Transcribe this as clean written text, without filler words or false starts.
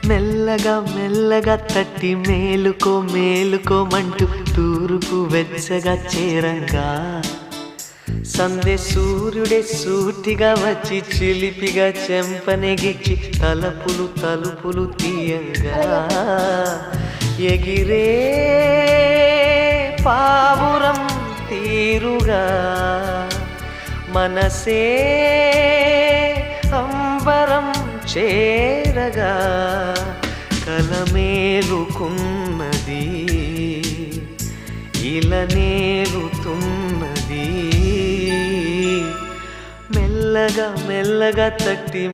మెల్లగా మెల్లగా తట్టి మేలుకో మేలుకోమంటూ తూర్పు వెచ్చగా చేరంగా సందే సూర్యుడే సూటిగా వచ్చి చిలిపిగా చెంపనెగిచ్చి తలుపులు తలుపులు తీయంగా ఎగిరే పావురం తీరుగా మనసే అంబరం చేరగా కలమేలుకున్నది ఇలనేలుతున్నది మెల్లగా మెల్లగా తట్టి